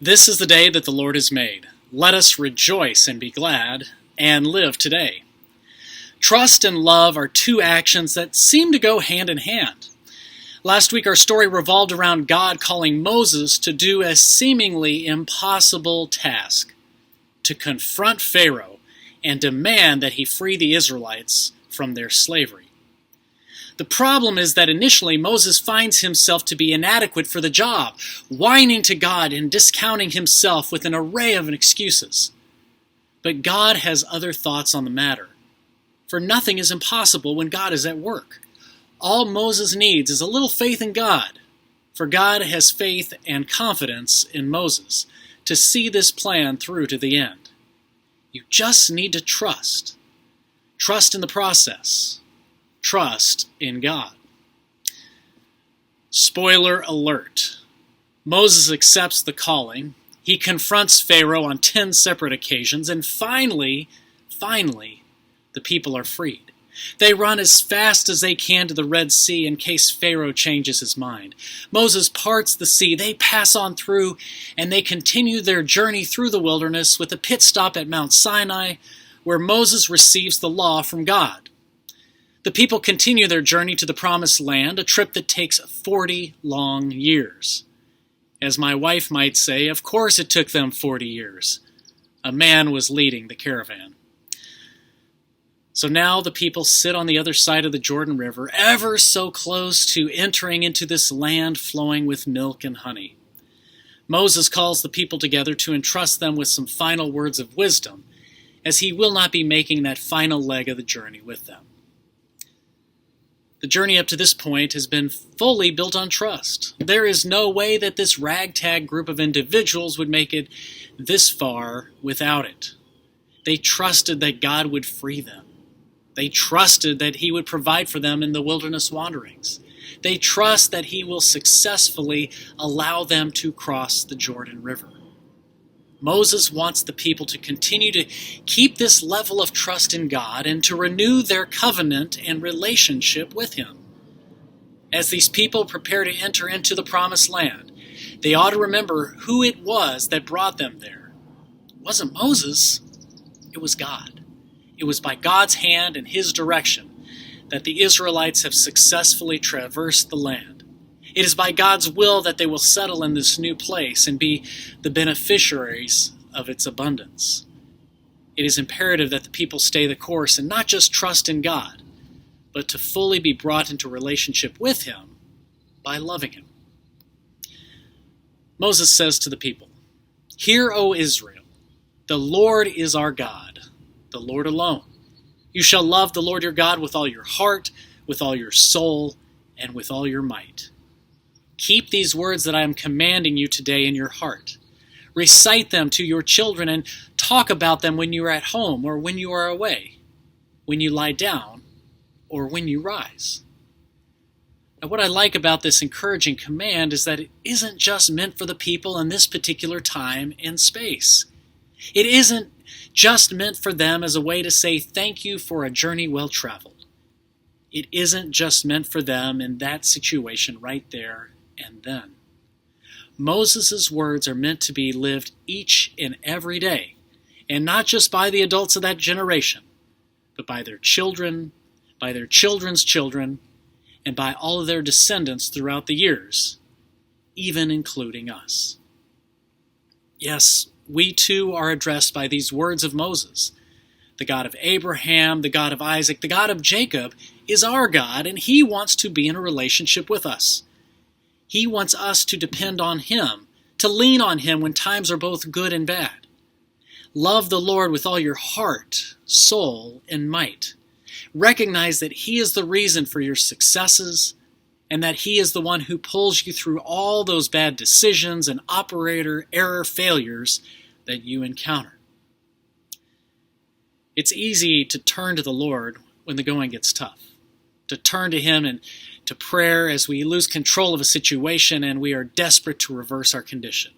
This is the day that the Lord has made. Let us rejoice and be glad, and live today. Trust and love are two actions that seem to go hand in hand. Last week our story revolved around God calling Moses to do a seemingly impossible task, to confront Pharaoh and demand that he free the Israelites from their slavery. The problem is that initially Moses finds himself to be inadequate for the job, whining to God and discounting himself with an array of excuses. But God has other thoughts on the matter. For nothing is impossible when God is at work. All Moses needs is a little faith in God, for God has faith and confidence in Moses to see this plan through to the end. You just need to trust. Trust in the process. Trust in God. Spoiler alert. Moses accepts the calling. He confronts Pharaoh on 10 separate occasions, and finally, the people are freed. They run as fast as they can to the Red Sea in case Pharaoh changes his mind. Moses parts the sea, they pass on through, and they continue their journey through the wilderness with a pit stop at Mount Sinai, where Moses receives the law from God. The people continue their journey to the Promised Land, a trip that takes 40 long years. As my wife might say, of course it took them 40 years. A man was leading the caravan. So now the people sit on the other side of the Jordan River, ever so close to entering into this land flowing with milk and honey. Moses calls the people together to entrust them with some final words of wisdom, as he will not be making that final leg of the journey with them. The journey up to this point has been fully built on trust. There is no way that this ragtag group of individuals would make it this far without it. They trusted that God would free them. They trusted that he would provide for them in the wilderness wanderings. They trust that he will successfully allow them to cross the Jordan River. Moses wants the people to continue to keep this level of trust in God and to renew their covenant and relationship with him. As these people prepare to enter into the Promised Land, they ought to remember who it was that brought them there. It wasn't Moses, it was God. It was by God's hand and his direction that the Israelites have successfully traversed the land. It is by God's will that they will settle in this new place and be the beneficiaries of its abundance. It is imperative that the people stay the course and not just trust in God, but to fully be brought into relationship with him by loving him. Moses says to the people, "Hear, O Israel, the Lord is our God, the Lord alone. You shall love the Lord your God with all your heart, with all your soul, and with all your might. Keep these words that I am commanding you today in your heart. Recite them to your children and talk about them when you are at home or when you are away, when you lie down or when you rise." Now, what I like about this encouraging command is that it isn't just meant for the people in this particular time and space. It isn't just meant for them as a way to say thank you for a journey well traveled. It isn't just meant for them in that situation right there and then. Moses' words are meant to be lived each and every day, and not just by the adults of that generation, but by their children, by their children's children, and by all of their descendants throughout the years, even including us. Yes, we too are addressed by these words of Moses. The God of Abraham, the God of Isaac, the God of Jacob is our God, and he wants to be in a relationship with us. He wants us to depend on him, to lean on him when times are both good and bad. Love the Lord with all your heart, soul, and might. Recognize that he is the reason for your successes, and that he is the one who pulls you through all those bad decisions and operator error failures that you encounter. It's easy to turn to the Lord when the going gets tough, to turn to him and to prayer as we lose control of a situation and we are desperate to reverse our condition.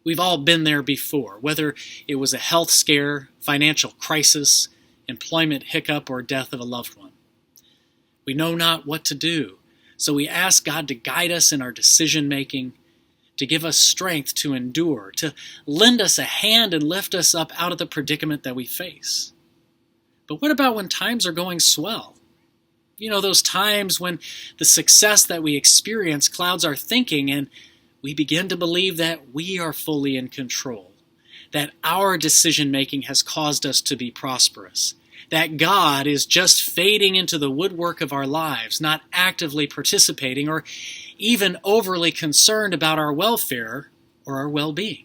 We've all been there before, whether it was a health scare, financial crisis, employment hiccup, or death of a loved one. We know not what to do, so we ask God to guide us in our decision making, to give us strength to endure, to lend us a hand and lift us up out of the predicament that we face. But what about when times are going swell? Those times when the success that we experience clouds our thinking and we begin to believe that we are fully in control, that our decision-making has caused us to be prosperous, that God is just fading into the woodwork of our lives, not actively participating or even overly concerned about our welfare or our well-being.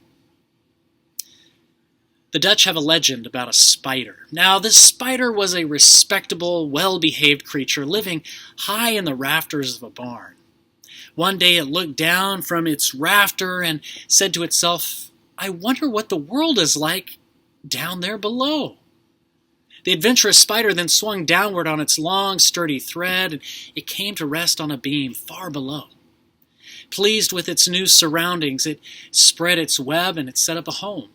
The Dutch have a legend about a spider. Now, this spider was a respectable, well-behaved creature living high in the rafters of a barn. One day it looked down from its rafter and said to itself, "I wonder what the world is like down there below." The adventurous spider then swung downward on its long, sturdy thread, and it came to rest on a beam far below. Pleased with its new surroundings, it spread its web and it set up a home.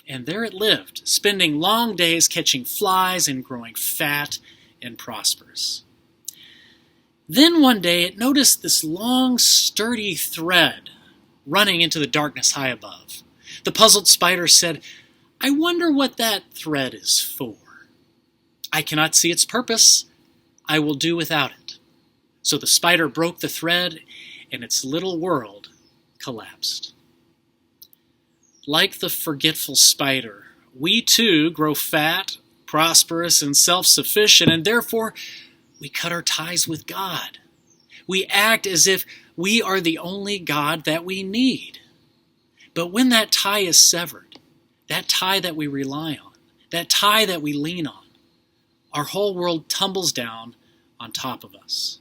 And there it lived, spending long days catching flies and growing fat and prosperous. Then one day it noticed this long, sturdy thread running into the darkness high above. The puzzled spider said, "I wonder what that thread is for. I cannot see its purpose. I will do without it." So the spider broke the thread, and its little world collapsed. Like the forgetful spider, we too grow fat, prosperous, and self-sufficient, and therefore we cut our ties with God. We act as if we are the only God that we need. But when that tie is severed, that tie that we rely on, that tie that we lean on, our whole world tumbles down on top of us.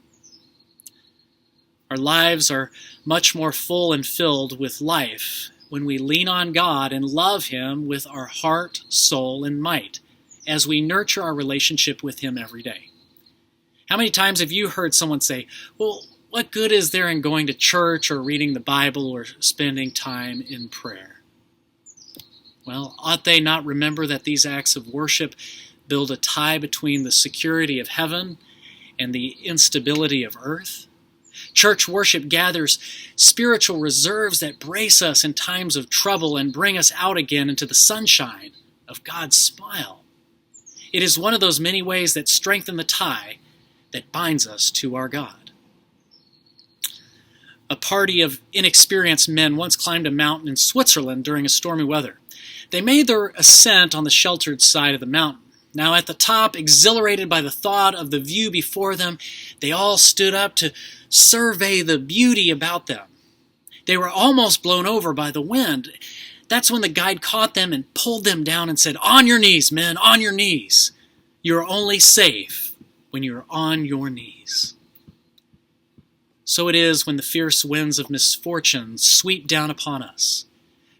Our lives are much more full and filled with life when we lean on God and love Him with our heart, soul, and might as we nurture our relationship with Him every day. How many times have you heard someone say, "Well, what good is there in going to church or reading the Bible or spending time in prayer?" Well, ought they not remember that these acts of worship build a tie between the security of heaven and the instability of earth? Church worship gathers spiritual reserves that brace us in times of trouble and bring us out again into the sunshine of God's smile. It is one of those many ways that strengthen the tie that binds us to our God. A party of inexperienced men once climbed a mountain in Switzerland during a stormy weather. They made their ascent on the sheltered side of the mountain. Now at the top, exhilarated by the thought of the view before them, they all stood up to survey the beauty about them. They were almost blown over by the wind. That's when the guide caught them and pulled them down and said, "On your knees, men, on your knees. You're only safe when you're on your knees." So it is when the fierce winds of misfortune sweep down upon us.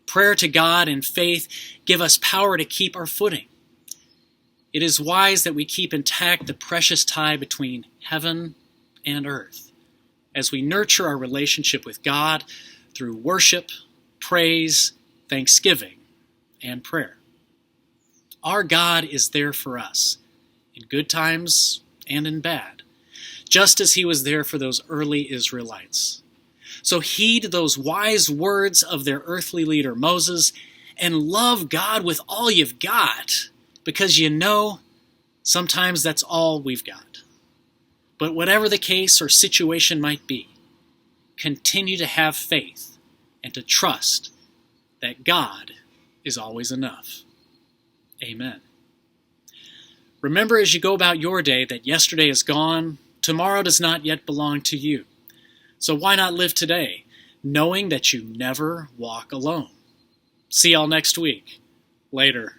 Prayer to God and faith give us power to keep our footing. It is wise that we keep intact the precious tie between heaven and earth as we nurture our relationship with God through worship, praise, thanksgiving, and prayer. Our God is there for us in good times and in bad, just as He was there for those early Israelites. So heed those wise words of their earthly leader Moses and love God with all you've got, because sometimes that's all we've got. But whatever the case or situation might be, continue to have faith and to trust that God is always enough. Amen. Remember as you go about your day that yesterday is gone, tomorrow does not yet belong to you. So why not live today, knowing that you never walk alone? See y'all next week. Later.